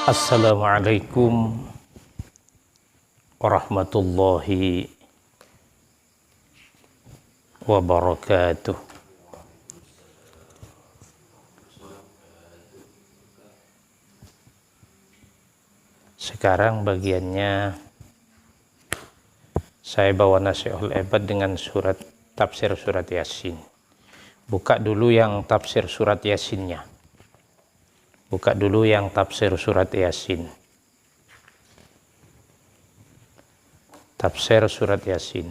Assalamualaikum warahmatullahi wabarakatuh. Sekarang bagiannya saya bawa Nasihatul Ibad dengan tafsir surat Yasin. Buka dulu yang tafsir surat Yasinnya. Buka dulu yang tafsir surat Yasin. Tafsir surat Yasin.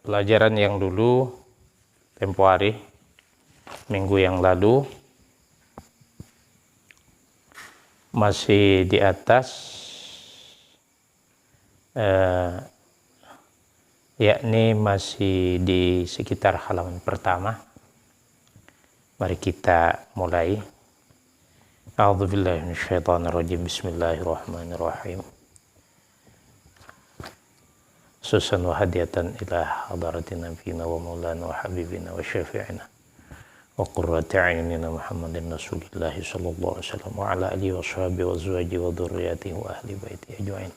Pelajaran yang dulu, tempo hari, minggu yang lalu, masih di atas, yakni masih di sekitar halaman pertama. Mari kita mulai. A'udzubillahi minasyaitonirrajim. Bismillahirrahmanirrahim. Susan wa hadiyatan ila hadaratin nabiyina wa maulana wa habibina wa syafi'ina wa qurrati a'yunina Muhammadin Rasulillahi sallallahu alaihi wasallam wa ala alihi wa sahbihi wa azwajihi wa dzurriyyatihi wa ahli baitihi ajma'in.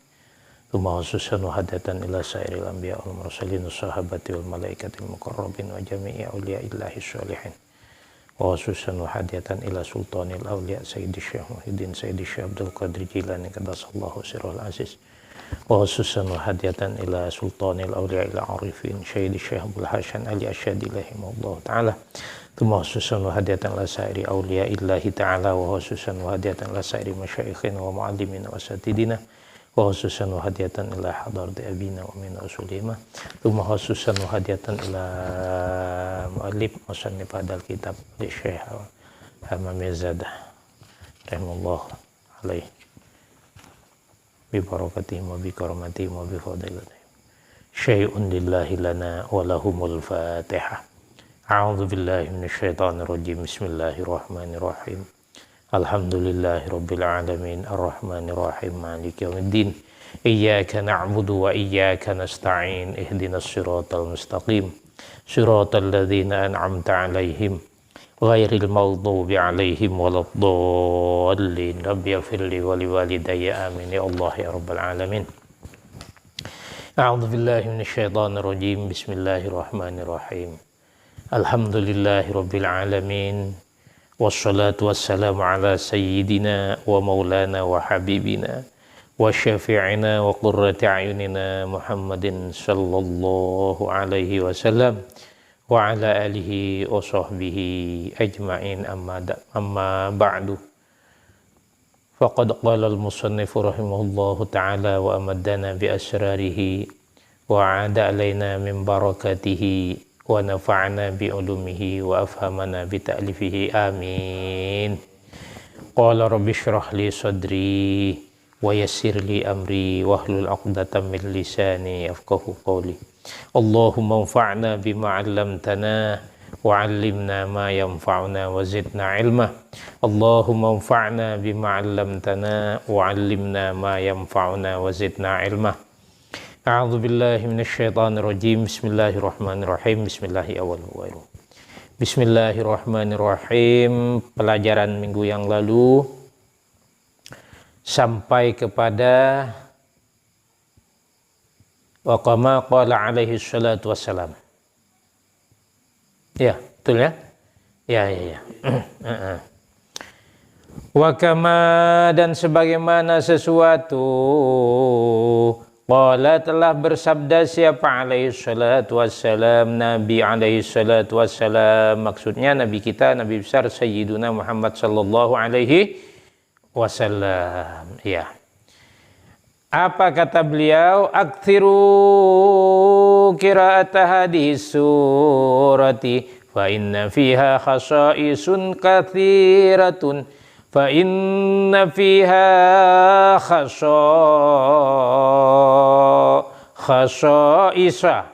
Tsumma khususan wa hadatan ila sairil anbiya wal mursalin sahabati wal malaikatil muqarrabin wa jami'i awliya'illahi sholihin. Wa khususan wa hadatan ila sultanil awliya Sayyidi Syekh Muhyiddin Sayyidi Syekh Abdul Qadir Jilani qaddasallahu sirrul aziz. Wa khususan wa hadatan ila sultanil awliya ila arifin Sayyidi Syekh Abdul Hasan Ali Asyadi rahimahullahu ta'ala. Tsumma khususan wa hadatan ila sairi awliya'illahi ta'ala wa khususan wa hadatan ila sairi masyayikhina wa muallimina wa satidina. Wa khususan wa hadiyatan ila hadarati abina wa min rasulihima. Tsumma khususan wa hadiyatan ila muallif musannif hadal kitab li Syekh Hamamizadah rahimahullah alaih bi barakatihim wa bi karamatihi wa bi fadilatihim. Syai'un lillahi lana wa lahumul Fatihah. A'udzu billahi minasyaitonir rajim. Bismillahirrahmanirrahim. Alhamdulillahi rabbil alamin arrahmanir rahim maliki yaumiddin iyyaka na'budu wa iyyaka nasta'in ihdinas siratal mustaqim siratal ladzina an'amta 'alaihim ghairil maghdubi 'alaihim waladdallin. Rabbi ighfirli wa liwalidayya amin ya Allah ya rabbal alamin. A'udzu billahi minasyaitonir rajim. Bismillahirrahmanirrahim. Alhamdulillahi rabbil alamin. Wassalatu wassalamu ala sayyidina wa maulana wa habibina wa syafi'ina wa qurrati a'yunina Muhammadin sallallahu alaihi wasallam wa ala alihi wa sahbihi ajma'in amma ba'du. Faqad qala al-musannifu rahimahullahu ta'ala wa amaddana bi asrarihi wa 'ada alaina min barakatihi wa nafa'ana bi ulumihi wa afhamana bi ta'lifihi amin. Qala rabbi shrah li sadri wa yassir li amri wahlul 'uqdatam min lisani yafqahu qawli. Allahumma anfa'na bima 'allamtana wa 'allimna ma yanfa'una wa zidna 'ilma. Allahumma anfa'na bima 'allamtana wa 'allimna ma yanfa'una wa zidna 'ilma. A'udzu billahi minasyaitonir rajim. Bismillahirrahmanirrahim. Bismillahirrahmanirrahim. Bismillahirrahmanirrahim. Pelajaran minggu yang lalu sampai kepada wa kama qala alaihi salatu wassalam. Ya, betul ya? Ya. Wa kama, dan sebagaimana sesuatu, qala, telah bersabda siapa alaihi salatu wassalam, Nabi alaihi salatu wassalam, maksudnya Nabi kita, Nabi besar Sayyiduna Muhammad sallallahu alaihi wasallam. Ya. Apa kata beliau? Aktsiru qira'ata hadhihi surati fa inna fiha khasaisun katsiratun. Fa inna fiha khasaisa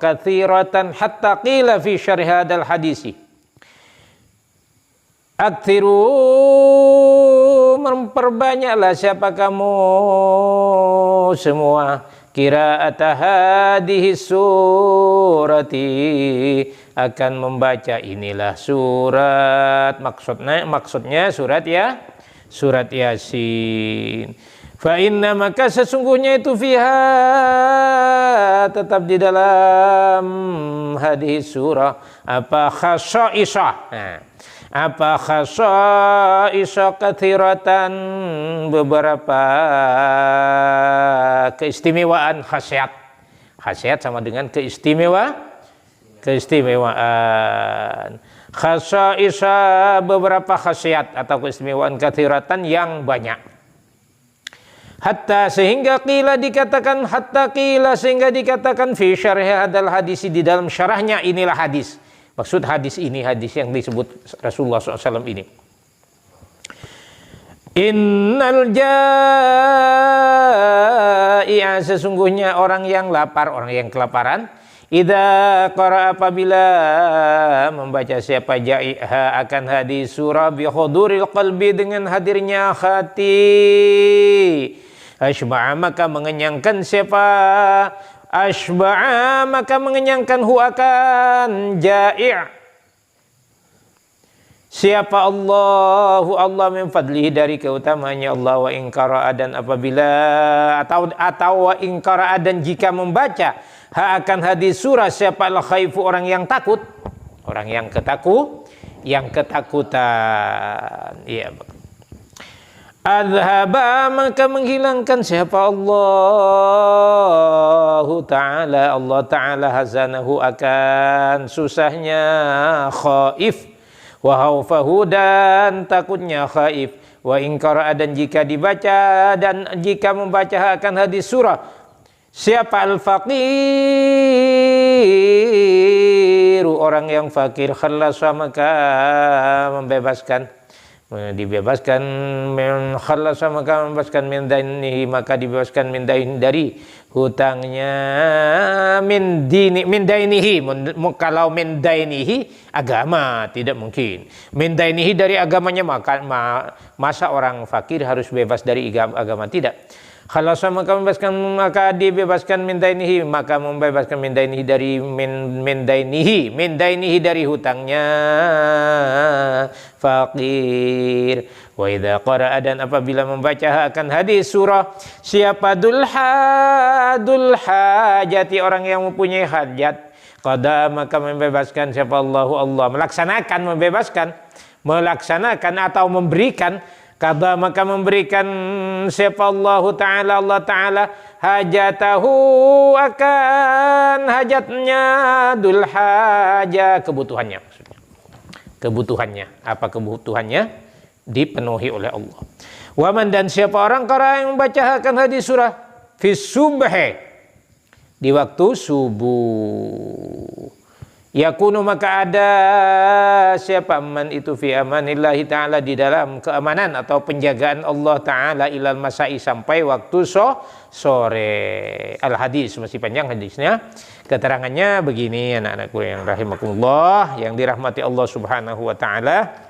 katsiratan hatta qila fi syarh hadal hadisi. Aktsiru, memperbanyaklah siapa kamu semua, qira'ata hadhihi surati, akan membaca inilah surat, maksudnya surat Yasin. Fa inna, maka sesungguhnya itu fiha, tetap di dalam hadhihi surah, apa khasaisah. Apa khasaisah katsiratan, beberapa keistimewaan. Khasiat sama dengan keistimewaan. Khasaisah, beberapa khasiat atau keistimewaan, katsiratan yang banyak. Hatta sehingga dikatakan fi syarhi hadal hadis, di dalam syarahnya inilah hadis. Maksud hadis ini, hadis yang disebut Rasulullah SAW ini. Innal jai'a, sesungguhnya orang yang lapar, orang yang kelaparan, idza qara, apabila membaca siapa jai'a akan hadis surah, bi huduril qalbi, dengan hadirnya hati, asba'a, maka mengenyangkan siapa, asba'a, maka mengenyangkan hu akan jai' siapa Allah min fadlihi, dari keutamanya Allah, wa in qara'a, dan apabila atau wa in qara'a, dan jika membaca ha akan hadis surah siapa al khaifu, orang yang takut, orang yang ketakutan. Iya. Adhaba, maka menghilangkan siapa Allah Ta'ala hazanahu, akan susahnya khaif, wa khaufahu, dan takutnya khaif, wa in qara'a, dan jika dibaca dan jika membaca akan hadis surah siapa al-faqiru, orang yang fakir, khalasa, maka dibebaskan min dainihi, maka dibebaskan min dainihi, dari hutangnya, min dainihi, kalau min dainihi agama tidak mungkin, min dainihi dari agamanya, masa orang fakir harus bebas dari agama, tidak. Khalasa, maka dibebaskan min dainihi, maka membebaskan min dainihi dari min dainihi dari hutangnya fakir. Wa idza qara'a, dan apabila membaca akan hadis surah siapa dul hajati, orang yang mempunyai hajat, qada, maka membebaskan siapa Allah melaksanakan atau memberikan, qada, maka memberikan siapa Allah Ta'ala hajatahu, akan hajatnya, dul haja, kebutuhannya, maksudnya apa kebutuhannya dipenuhi oleh Allah. Waman, dan siapa orang yang membaca akan hadis surah fi subhi, di waktu subuh, yakunu, maka ada siapa man itu fi amanillahi ta'ala, di dalam keamanan atau penjagaan Allah Ta'ala, ilal masai, sampai waktu sore. Al hadis, masih panjang hadisnya. Keterangannya begini, anak-anakku yang rahimakumullah, yang dirahmati Allah Subhanahu wa Ta'ala.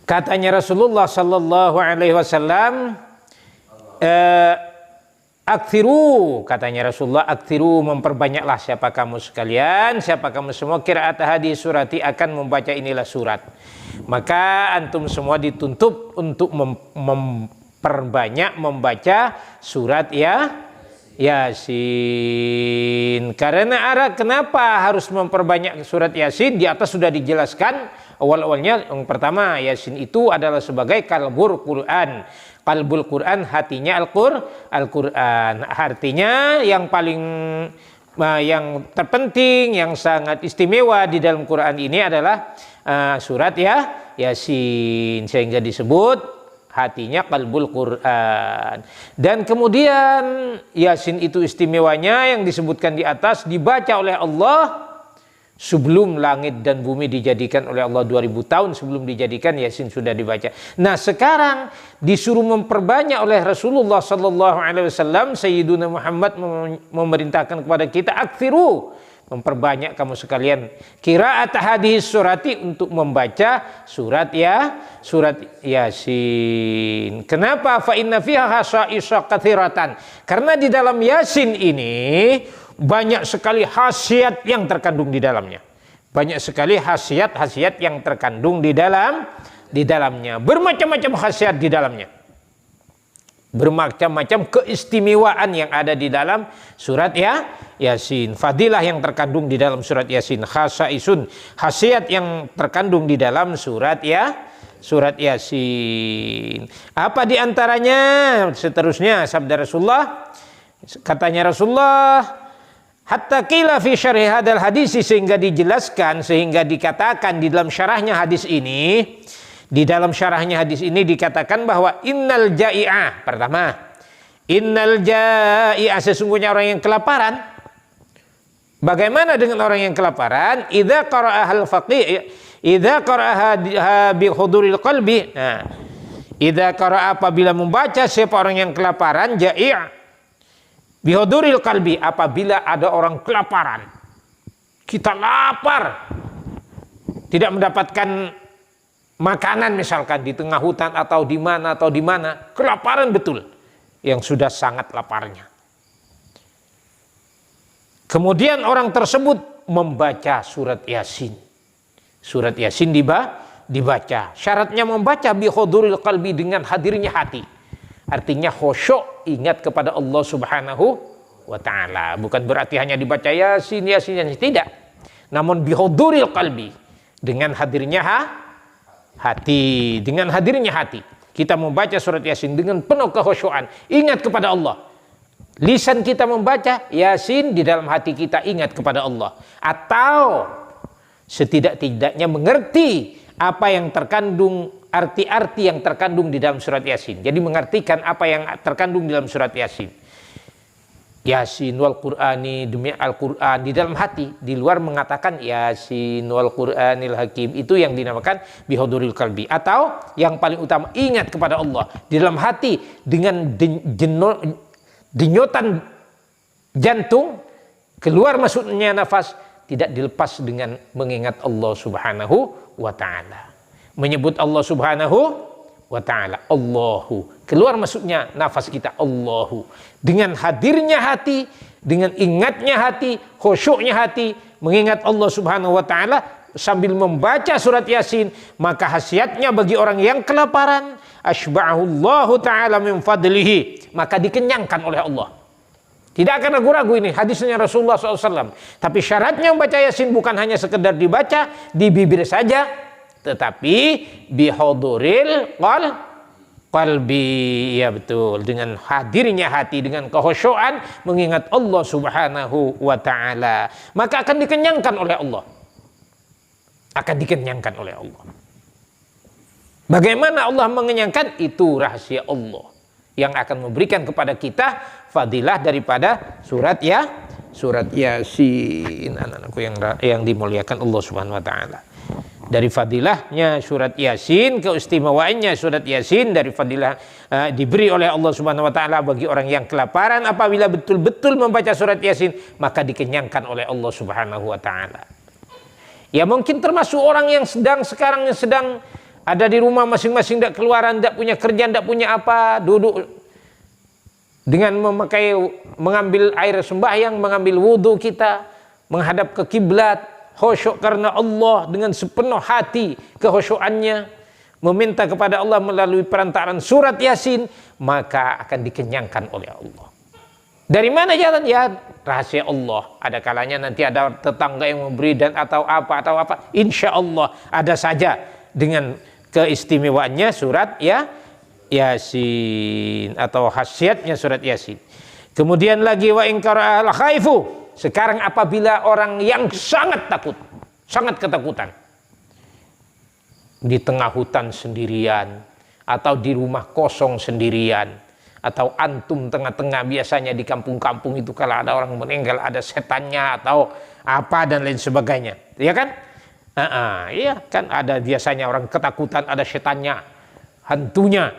Katanya Rasulullah sallallahu alaihi wasallam, aktsiru, katanya Rasulullah, aktsiru, memperbanyaklah siapa kamu sekalian, siapa kamu semua, qira'at hadis surati, akan membaca inilah surat. Maka antum semua dituntut untuk memperbanyak membaca surat Yasin. Karena kenapa harus memperbanyak surat Yasin? Di atas sudah dijelaskan awal-awalnya. Yang pertama, Yasin itu adalah sebagai kalbul Quran. Qalbul Quran, hatinya Al-Quran. Artinya yang paling yang terpenting, yang sangat istimewa di dalam Quran ini adalah surat Yasin, sehingga disebut hatinya qalbul Quran. Dan kemudian Yasin itu istimewanya yang disebutkan di atas, dibaca oleh Allah sebelum langit dan bumi dijadikan oleh Allah. 2000 tahun sebelum dijadikan, Yasin sudah dibaca. Nah, sekarang disuruh memperbanyak oleh Rasulullah sallallahu alaihi wasallam, Sayyiduna Muhammad memerintahkan kepada kita, aktsiru, memperbanyak kamu sekalian qiraat hadhihi surati, untuk membaca surat Yasin. Kenapa? Fa inna fiha khasa'isa katsiratan. Karena di dalam Yasin ini banyak sekali khasiat yang terkandung di dalamnya. Banyak sekali khasiat-khasiat yang terkandung di dalamnya. Bermacam-macam khasiat di dalamnya. Bermacam-macam keistimewaan yang ada di dalam surat Yasin. Fadilah yang terkandung di dalam surat Yasin. Khasaisun, khasiat yang terkandung di dalam surat Yasin. Apa diantaranya? Seterusnya sabda Rasulullah. Katanya Rasulullah, hatta qila fi syarhi hadal hadis, sehingga dijelaskan, sehingga dikatakan di dalam syarahnya hadis ini. Di dalam syarahnya hadis ini dikatakan bahwa innal ja'i'ah, pertama, innal ja'i'ah, sesungguhnya orang yang kelaparan. Bagaimana dengan orang yang kelaparan? Idza qara'ahal faqih, idza qara'aha bi huduril qalbi. Nah, idza qara'a, apabila membaca siapa orang yang kelaparan, ja'i' bi huduril qalbi, apabila ada orang kelaparan. Kita lapar, tidak mendapatkan makanan misalkan di tengah hutan atau di mana, kelaparan betul, yang sudah sangat laparnya. Kemudian orang tersebut membaca surat Yasin. Surat Yasin dibaca. Syaratnya membaca bi huduril qalbi, dengan hadirnya hati. Artinya khusyuk, ingat kepada Allah Subhanahu wa taala. Bukan berarti hanya dibaca Yasin, tidak. Namun bi huduril qalbi, dengan hadirnya hati, dengan hadirnya hati. Kita membaca surat Yasin dengan penuh kekhusyuan, ingat kepada Allah. Lisan kita membaca Yasin, di dalam hati kita ingat kepada Allah. Atau setidak-tidaknya mengerti apa yang terkandung, arti-arti yang terkandung di dalam surat Yasin. Jadi mengartikan apa yang terkandung di dalam surat Yasin. Yasin wal Qur'ani, demi Al-Quran, di dalam hati. Di luar mengatakan Yasin wal Qur'anil Hakim, itu yang dinamakan bihuduril qalbi. Atau yang paling utama, ingat kepada Allah di dalam hati, dengan denyutan jantung, keluar masuknya nafas, tidak dilepas dengan mengingat Allah Subhanahu wa ta'ala. Menyebut Allah Subhanahu wa ta'ala, Allahu, keluar masuknya nafas kita, Allahu. Dengan hadirnya hati, dengan ingatnya hati, khusyuknya hati, mengingat Allah Subhanahu wa ta'ala sambil membaca surat Yasin, maka khasiatnya bagi orang yang kelaparan, asba'ahullahu ta'ala min fadlihi, maka dikenyangkan oleh Allah. Tidak akan ragu-ragu, ini hadisnya Rasulullah SAW. Tapi syaratnya membaca Yasin bukan hanya sekedar dibaca di bibir saja, tetapi bihuduril qalbi, ya betul, dengan hadirnya hati, dengan kekhusyuan mengingat Allah Subhanahu wa ta'ala, maka akan dikenyangkan oleh Allah. Akan dikenyangkan oleh Allah. Bagaimana Allah mengenyangkan? Itu rahasia Allah yang akan memberikan kepada kita fadilah daripada surat Yasin. Anak-anakku yang dimuliakan Allah Subhanahu wa ta'ala. Dari fadilahnya surat Yasin, keistimewaannya surat Yasin, dari fadilah diberi oleh Allah Subhanahu wa ta'ala bagi orang yang kelaparan, apabila betul-betul membaca surat Yasin, maka dikenyangkan oleh Allah Subhanahu wa ta'ala. Ya mungkin termasuk orang yang sekarang sedang ada di rumah masing-masing, tidak keluaran, tidak punya kerjaan, tidak punya apa, duduk dengan mengambil air sembahyang, mengambil wudhu kita, menghadap ke kiblat, khusyuk karena Allah dengan sepenuh hati kekhusyuannya, meminta kepada Allah melalui perantaraan surat Yasin, maka akan dikenyangkan oleh Allah. Dari mana jalan? Ya rahasia Allah. Ada kalanya nanti ada tetangga yang memberi dan atau apa. Insya Allah ada saja dengan keistimewaannya surat Yasin atau khasiatnya surat Yasin. Kemudian lagi wa in qara'al khaifu. Sekarang apabila orang yang sangat takut, sangat ketakutan, di tengah hutan sendirian, atau di rumah kosong sendirian, atau antum tengah-tengah, biasanya di kampung-kampung itu kalau ada orang meninggal ada setannya atau apa dan lain sebagainya, ya kan? Iya kan, ada biasanya orang ketakutan ada setannya, hantunya.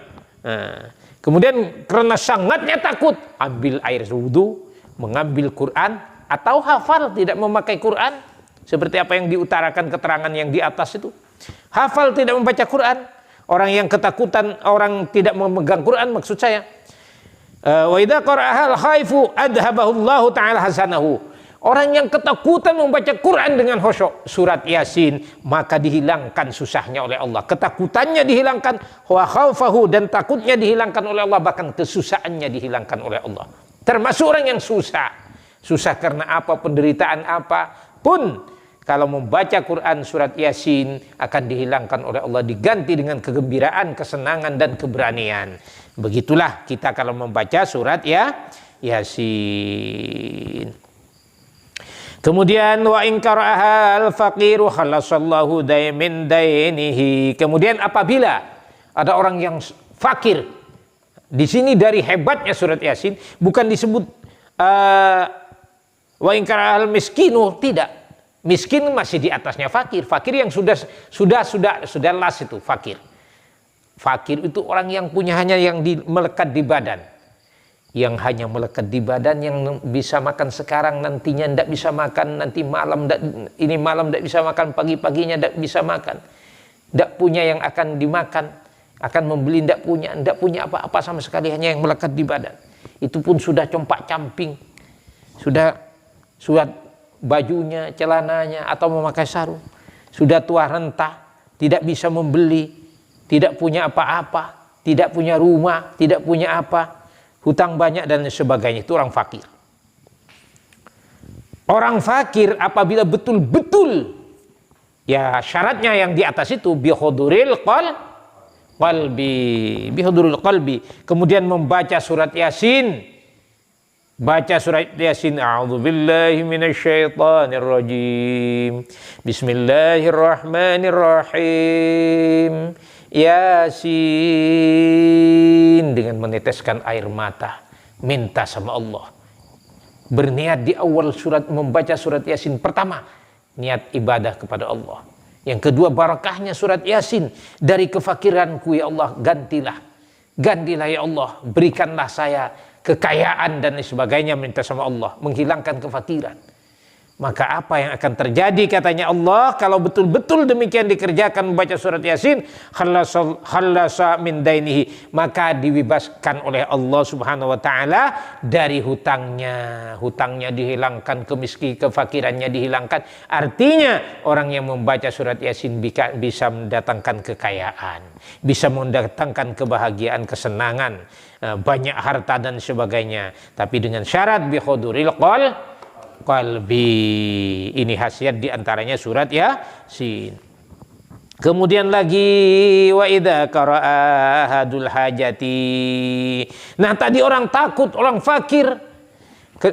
Kemudian karena sangatnya takut, ambil air wudhu, mengambil Quran, atau hafal tidak memakai Quran, seperti apa yang diutarakan keterangan yang di atas itu. Hafal tidak membaca Quran, orang yang ketakutan, orang tidak memegang Quran maksud saya. Wa idza qara'ahal khaifu adhabahu Allah taala hasanahu. Orang yang ketakutan membaca Quran dengan khusyuk, surat Yasin, maka dihilangkan susahnya oleh Allah. Ketakutannya dihilangkan, wa khaufahu, dan takutnya dihilangkan oleh Allah, bahkan kesusahannya dihilangkan oleh Allah. Termasuk orang yang susah. Susah karena apa, penderitaan apa pun, kalau membaca Quran surat Yasin akan dihilangkan oleh Allah, diganti dengan kegembiraan, kesenangan, dan keberanian. Begitulah kita kalau membaca surat Yasin. Kemudian wa in qara'ahal faqiru khalasallahu min dainihi. Kemudian apabila ada orang yang fakir, di sini dari hebatnya surat Yasin bukan disebut wa in qara'ahal miskinu, tidak. Miskin masih di atasnya fakir. Fakir yang sudah las itu fakir. Fakir itu orang yang punya hanya yang melekat di badan. Yang hanya melekat di badan, yang bisa makan sekarang, nantinya tidak bisa makan, nanti malam ini malam tidak bisa makan, pagi-paginya tidak bisa makan, tidak punya yang akan dimakan, akan membeli tidak punya apa-apa sama sekali, hanya yang melekat di badan. Itu pun sudah compak-camping, sudah bajunya, celananya, atau memakai sarung, sudah tua renta, tidak bisa membeli, tidak punya apa-apa, tidak punya rumah, tidak punya apa, hutang banyak dan sebagainya. Itu orang fakir. Orang fakir apabila betul-betul, ya syaratnya yang di atas itu, bihuduril qalbi, kemudian membaca surat Yasin. Baca surat Yasin, a'udzubillahi minasyaitonirrajim, bismillahirrahmanirrahim, Yasin, dengan meneteskan air mata, minta sama Allah. Berniat di awal surat, membaca surat Yasin, pertama niat ibadah kepada Allah. Yang kedua, barakahnya surat Yasin, dari kefakiranku ya Allah, gantilah ya Allah, berikanlah saya kekayaan dan sebagainya, minta sama Allah, menghilangkan kefakiran. Maka apa yang akan terjadi, katanya Allah, kalau betul-betul demikian dikerjakan membaca surat Yasin, khalasa min dainihi, maka dibebaskan oleh Allah Subhanahu wa taala dari hutangnya dihilangkan, kefakirannya dihilangkan. Artinya orang yang membaca surat Yasin bisa mendatangkan kekayaan, bisa mendatangkan kebahagiaan, kesenangan, banyak harta dan sebagainya, tapi dengan syarat bihuduril qalbi. Ini khasiat diantaranya surat Yasin. Kemudian lagi wa idza qara'a hadul hajati. Nah tadi orang takut, orang fakir.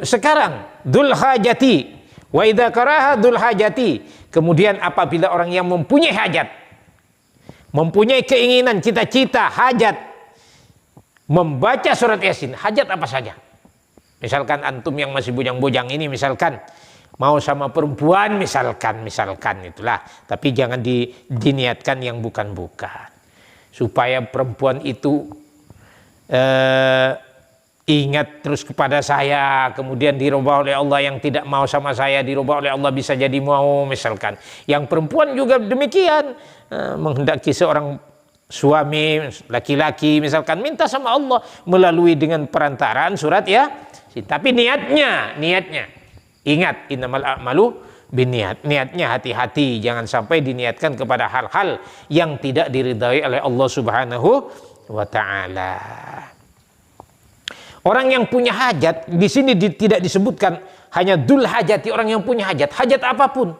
Sekarang dul hajati. Wa idza qara'a dul hajati. Kemudian apabila orang yang mempunyai hajat, mempunyai keinginan, cita-cita, hajat, membaca surat Yasin, hajat apa saja. Misalkan antum yang masih bujang-bujang ini, misalkan mau sama perempuan, misalkan itulah, tapi jangan diniatkan yang bukan-bukan, supaya perempuan itu ingat terus kepada saya, kemudian dirubah oleh Allah, yang tidak mau sama saya dirubah oleh Allah bisa jadi mau, misalkan. Yang perempuan juga demikian, menghendaki seorang suami laki-laki misalkan minta sama Allah melalui dengan perantaraan surat tapi niatnya ingat, innamal a'malu binniat, niatnya hati-hati, jangan sampai diniatkan kepada hal-hal yang tidak diridhai oleh Allah Subhanahu wa taala. Orang yang punya hajat di sini tidak disebutkan hanya dul hajati, orang yang punya hajat apapun.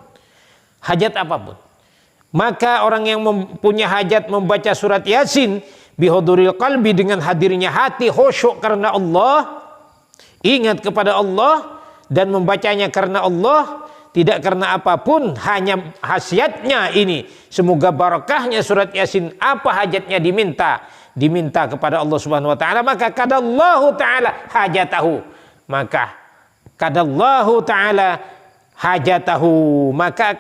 Maka orang yang mempunyai hajat membaca surat Yasin bihuduril qalbi, dengan hadirnya hati khusyuk karena Allah, ingat kepada Allah, dan membacanya karena Allah, tidak karena apapun, hanya khasiatnya ini. Semoga barakahnya surat Yasin, apa hajatnya diminta kepada Allah Subhanahu wa taala, maka kadallahu taala hajatahu, maka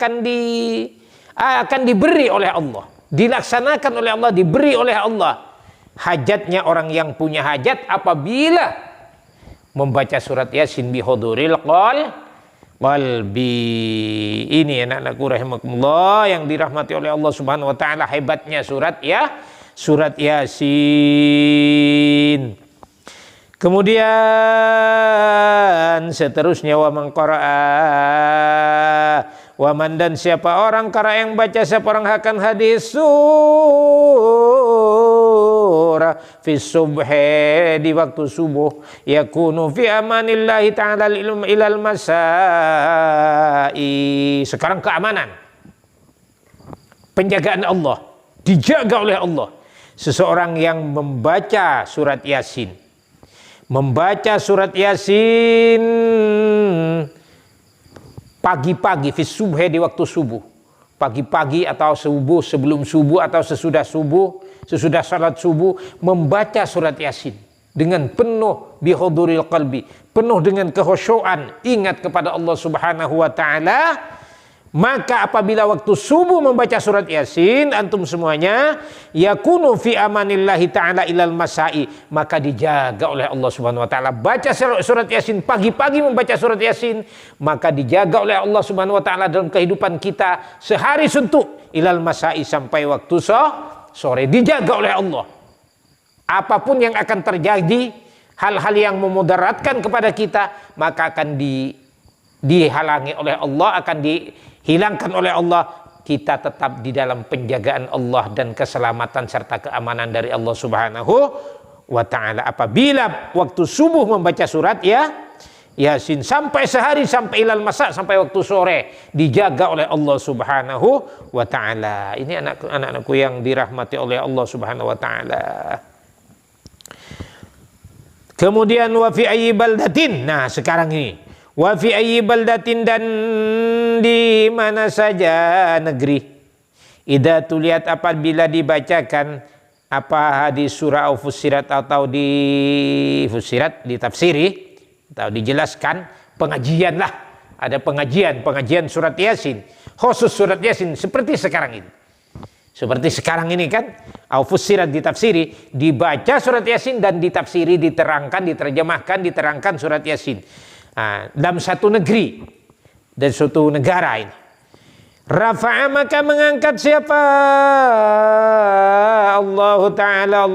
akan diberi oleh Allah, dilaksanakan oleh Allah, diberi oleh Allah hajatnya orang yang punya hajat apabila membaca surat Yasin bihuduril qalbi. Ini anak-anakku rahimakumullah yang dirahmati oleh Allah Subhanahu wa taala, hebatnya surat Yasin. Kemudian seterusnya wa man qara'a, wa man, dan siapa orang qara'a yang baca, siapa orang akan hadis surah fi subhi, di waktu subuh, yakunu fi amanillahi ta'ala ilal masai. Sekarang keamanan, penjagaan Allah, dijaga oleh Allah. Seseorang yang membaca surat Yasin, membaca surat Yasin pagi-pagi, fi subhi, di waktu subuh, pagi-pagi atau subuh, sebelum subuh atau sesudah subuh, sesudah salat subuh, membaca surat Yasin dengan penuh bihuduril qalbi, penuh dengan kekhusyuan, ingat kepada Allah Subhanahu wa taala. Maka apabila waktu subuh membaca surat Yasin, antum semuanya, yakunu fi amanillahi ta'ala ilal masai, maka dijaga oleh Allah Subhanahu wa taala. Baca surat Yasin pagi-pagi, membaca surat Yasin, maka dijaga oleh Allah Subhanahu wa taala dalam kehidupan kita sehari suntuk, ilal masai, sampai waktu sore, dijaga oleh Allah. Apapun yang akan terjadi, hal-hal yang memudaratkan kepada kita, maka akan dihalangi oleh Allah, akan dihilangkan oleh Allah. Kita tetap di dalam penjagaan Allah dan keselamatan serta keamanan dari Allah Subhanahu wa taala. Apabila waktu subuh membaca surat Yasin sampai sehari, sampai ilal masa, sampai waktu sore, dijaga oleh Allah Subhanahu wa taala. Ini anak-anakku yang dirahmati oleh Allah Subhanahu wa taala. Kemudian wa fi ayyi baldatin. Nah, sekarang ini wa fi ayyi baldatin, dan di mana saja negeri, idza tuliat, apabila dibacakan apa hadis surah Fussirat, atau di Fussirat, ditafsiri atau dijelaskan, pengajian lah, ada pengajian surat Yasin, khusus surat Yasin seperti sekarang ini. Seperti sekarang ini kan, Fussirat ditafsiri, dibaca surat Yasin dan ditafsiri, diterangkan, diterjemahkan, diterangkan surat Yasin. Nah, dalam satu negeri dan suatu negara ini, rafa'a, maka mengangkat siapa? Allah Ta'ala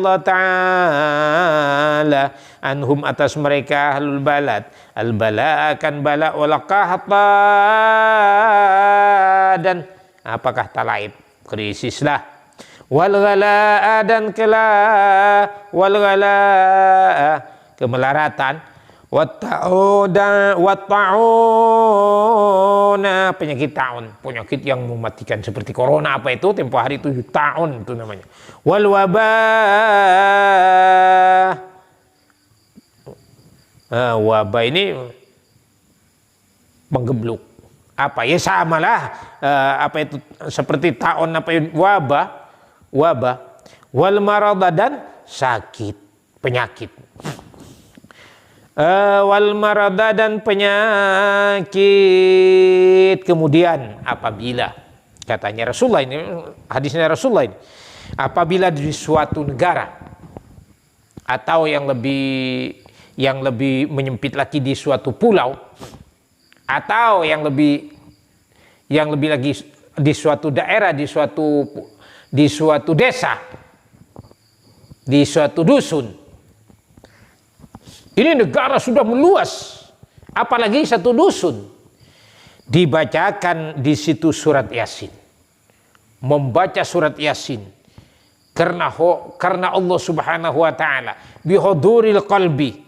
anhum, atas mereka, ahlul balad, al-bala, akan bala, walaqahta, dan apakah talaib, krisis lah, wal ghala, dan kemelaratan, watta'una, penyakit ta'un, penyakit yang mematikan seperti corona, apa itu tempo hari itu, ta'un itu namanya, wal wabah, wabah ini menggebluk, apa ya, samalah, apa itu seperti ta'un, apa itu wabah, wal marada, dan sakit, penyakit, wal marada, dan penyakit. Kemudian apabila, katanya Rasulullah, ini hadisnya Rasulullah ini, apabila di suatu negara, atau yang lebih menyempit lagi di suatu pulau, atau yang lebih lagi di suatu daerah, di suatu desa, di suatu dusun. Ini negara sudah meluas, apalagi satu dusun. Dibacakan di situ surat Yasin, membaca surat Yasin, karena Allah Subhanahu wa taala bihuduril qalbi.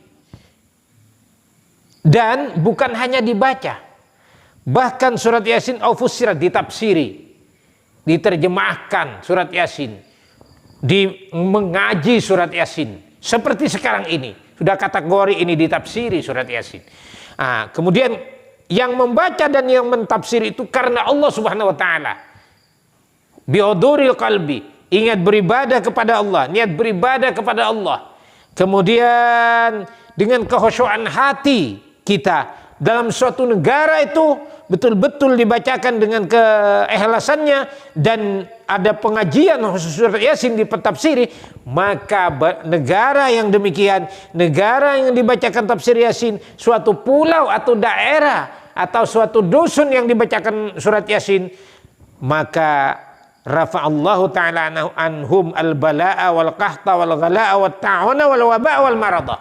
Dan bukan hanya dibaca, bahkan surat Yasin Fussirat ditafsiri, diterjemahkan surat Yasin, mengaji surat Yasin seperti sekarang ini. Sudah kategori ini ditafsiri surat Yasin. Kemudian yang membaca dan yang mentafsir itu karena Allah Subhanahu wa taala. Bihuduril qalbi, ingat beribadah kepada Allah, niat beribadah kepada Allah. Kemudian dengan kekhusyuan hati kita dalam suatu negara itu betul-betul dibacakan dengan keikhlasannya, dan ada pengajian khusus surat Yasin ditafsiri, maka negara yang demikian, negara yang dibacakan tafsir Yasin, suatu pulau atau daerah atau suatu dusun yang dibacakan surat Yasin, maka rafa'allahu ta'ala anhum al-bala'a wal qahta wal ghala'a wat ta'una wal waba'a wal marada.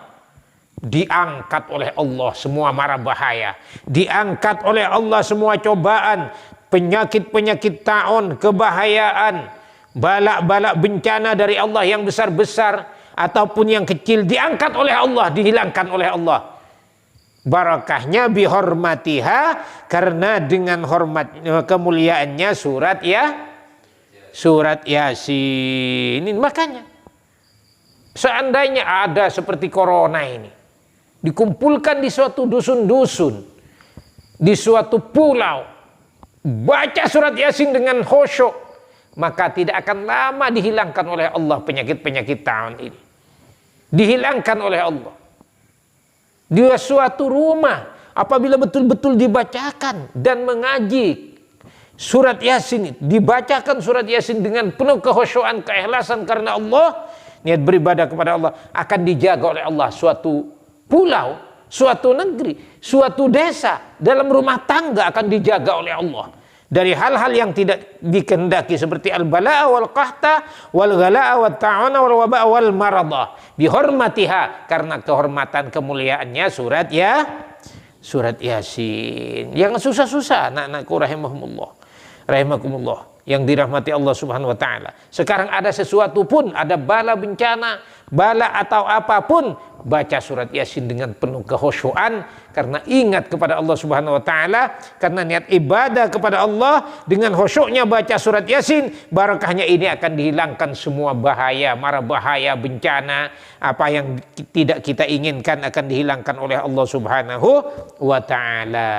Diangkat oleh Allah semua mara bahaya, diangkat oleh Allah semua cobaan, penyakit-penyakit ta'un, kebahayaan, balak-balak bencana dari Allah yang besar-besar ataupun yang kecil, diangkat oleh Allah, dihilangkan oleh Allah. Barakahnya bihormatiha, karena dengan hormat kemuliaannya surat Yasin. Makanya seandainya ada seperti corona ini dikumpulkan di suatu dusun-dusun, di suatu pulau, baca surat Yasin dengan khusyuk, maka tidak akan lama dihilangkan oleh Allah penyakit-penyakit tahun ini. Dihilangkan oleh Allah. Di suatu rumah, apabila betul-betul dibacakan dan mengaji surat Yasin, dibacakan surat Yasin dengan penuh kekhusyuan, keikhlasan karena Allah, niat beribadah kepada Allah, akan dijaga oleh Allah suatu pulau, suatu negeri, suatu desa, dalam rumah tangga akan dijaga oleh Allah dari hal-hal yang tidak dikehendaki seperti al-bala'a wal qahta wal ghala'a wat ta'una wal waba'a wal marada bihormatiha, karena kehormatan kemuliaannya surat Yasin. Jangan susah-susah anak-anakku rahimakumullah yang dirahmati Allah Subhanahu wa taala. Sekarang ada sesuatu pun, ada bala bencana, bala atau apapun, baca surat Yasin dengan penuh kekhusyuan karena ingat kepada Allah Subhanahu wa taala, karena niat ibadah kepada Allah. Dengan khusyuknya baca surat Yasin, barakahnya ini akan dihilangkan semua bahaya, mara bahaya, bencana, apa yang tidak kita inginkan akan dihilangkan oleh Allah Subhanahu wa taala.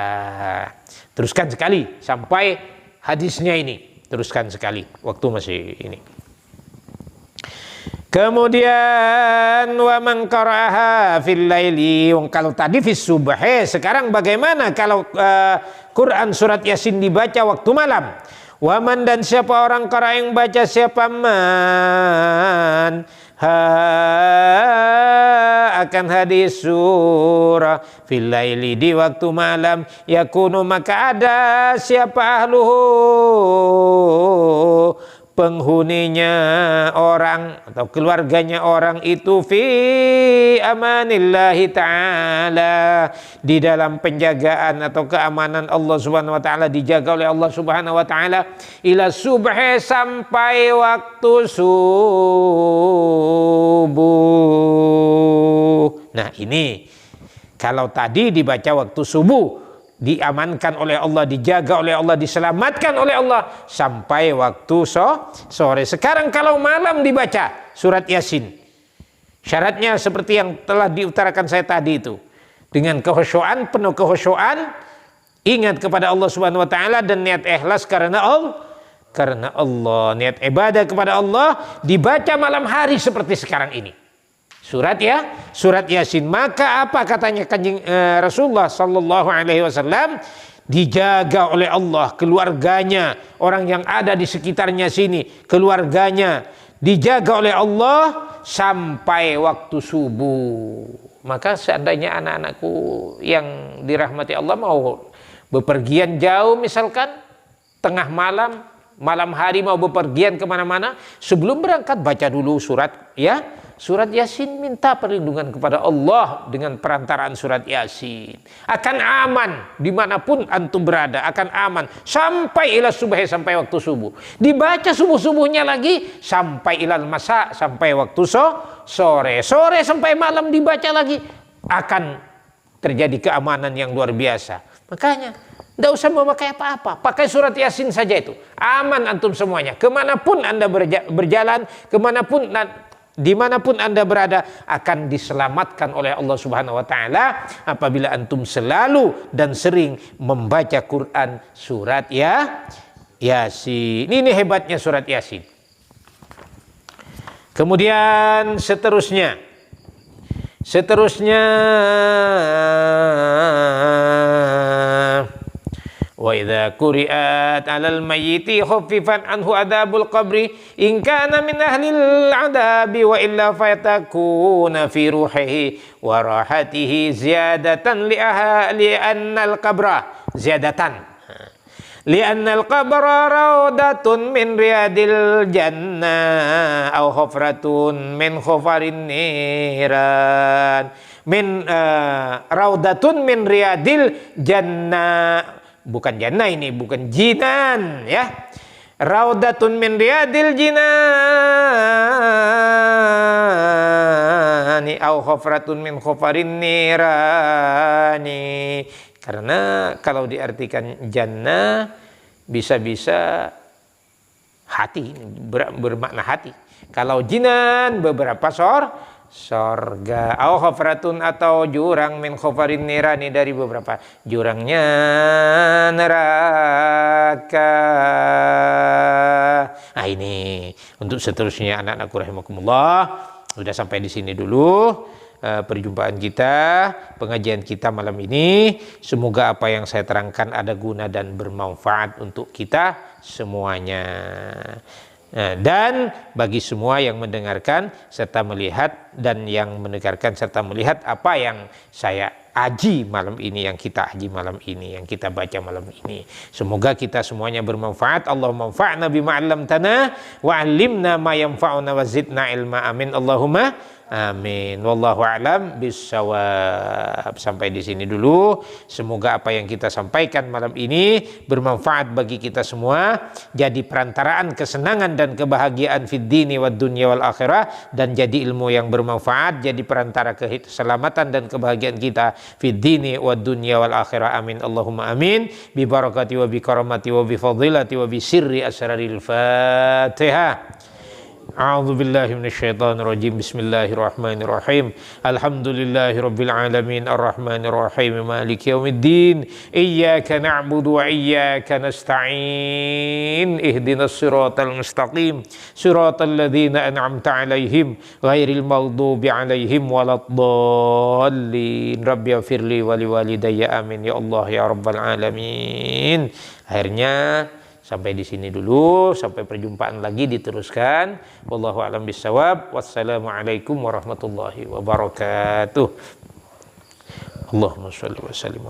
Teruskan sekali sampai hadisnya ini. Teruskan sekali, waktu masih ini. Kemudian wa man qara'aha fil laili, kalau tadi fis subhi, sekarang bagaimana kalau Quran surat Yasin dibaca waktu malam? Wa man, dan siapa orang qara yang baca, siapa man akan hadis surah fil laili, di waktu malam, yakunu, maka ada siapa ahluhu, penghuninya orang atau keluarganya orang itu, fi amanillahi ta'ala, di dalam penjagaan atau keamanan Allah Subhanahu wa taala, dijaga oleh Allah Subhanahu wa taala, ila subhi, sampai waktu subuh. Nah, ini kalau tadi dibaca waktu subuh, diamankan oleh Allah, dijaga oleh Allah, diselamatkan oleh Allah sampai waktu sore. Sekarang kalau malam dibaca surat Yasin, syaratnya seperti yang telah diutarakan saya tadi itu, dengan kekhusyuan, penuh kekhusyuan, ingat kepada Allah Subhanahu wa taala dan niat ikhlas karena Allah, niat ibadah kepada Allah, dibaca malam hari seperti sekarang ini. Surat Yasin. Maka apa katanya Kanjeng Rasulullah sallallahu alaihi wasallam? Dijaga oleh Allah keluarganya, orang yang ada di sekitarnya sini, keluarganya dijaga oleh Allah sampai waktu subuh. Maka seandainya anak-anakku yang dirahmati Allah mau bepergian jauh, misalkan tengah malam, malam hari mau bepergian kemana-mana, sebelum berangkat baca dulu surat Yasin, minta perlindungan kepada Allah dengan perantaraan surat Yasin. Akan aman dimanapun antum berada, akan aman sampai ila subhi, sampai waktu subuh. Dibaca subuh-subuhnya lagi sampai ilal masa, sampai waktu sore sampai malam dibaca lagi, akan terjadi keamanan yang luar biasa. Makanya tidak usah memakai apa-apa, pakai surat Yasin saja, itu aman antum semuanya. Kemanapun anda berjalan, dimanapun anda berada, akan diselamatkan oleh Allah Subhanahu wa taala apabila antum selalu dan sering membaca Quran surat Yasin. Ini hebatnya surat Yasin. Kemudian seterusnya Wa idza quri'at 'alal mayyiti khuffifat anhu adzabul qabri in kana min ahlil 'adabi wa illa fayatakuna fi ruhihi wa rahatihi ziyadatan li annal qabra ziyadatan li annal qabra rawdatun min riyadil jannah aw hufratun min khufarin niran min raudatun min riyadil jannah, bukan jannah ini, bukan jinan ya. Raudatun min riyadil jinani au khufratun min khufarin nirani. Karena kalau diartikan jannah bisa-bisa hati, bermakna hati. Kalau jinan beberapa sorga, au khafratun atau jurang min khafarin nirani dari beberapa jurangnya neraka. Nah ini untuk seterusnya anak-anakku rahimakumullah, sudah sampai di sini dulu perjumpaan kita, pengajian kita malam ini. Semoga apa yang saya terangkan ada guna dan bermanfaat untuk kita semuanya. Dan bagi semua yang mendengarkan serta melihat dan yang mendengarkan serta melihat apa yang saya aji malam ini, yang kita aji malam ini, yang kita baca malam ini, semoga kita semuanya bermanfaat. Allahumma anfa'na bima 'allamtana wa 'allimna ma yanfa'una wa zidna ilma. Amin Allahumma amin. Wallahu a'lam bissawab. Sampai di sini dulu. Semoga apa yang kita sampaikan malam ini bermanfaat bagi kita semua, jadi perantaraan kesenangan dan kebahagiaan fid dini wad dunya wal akhirah, dan jadi ilmu yang bermanfaat, jadi perantara keselamatan dan kebahagiaan kita fid dini wad dunya wal akhirah. Amin Allahumma amin. Bi barakati wa bi karamati wa bi fadilati wa bi sirri asraril Fatihah. A'udzu billahi minasyaitonir rajim. Bismillahirrahmanirrahim. Alhamdulillahi rabbil alamin arrahmanir rahim maliki yaumiddin. Iyyaka na'budu wa iyyaka nasta'in. Ihdinas siratal mustaqim. Siratal ladzina an'amta 'alaihim ghairil maghdubi 'alaihim waladdallin. Rabbi ighfirli wa liwalidayya. Amin ya Allah ya rabbal alamin. Akhirnya sampai di sini dulu, sampai perjumpaan lagi diteruskan. Wallahu a'lam bissawab. Wassalamualaikum warahmatullahi wabarakatuh. Allahumma shalli wa sallim.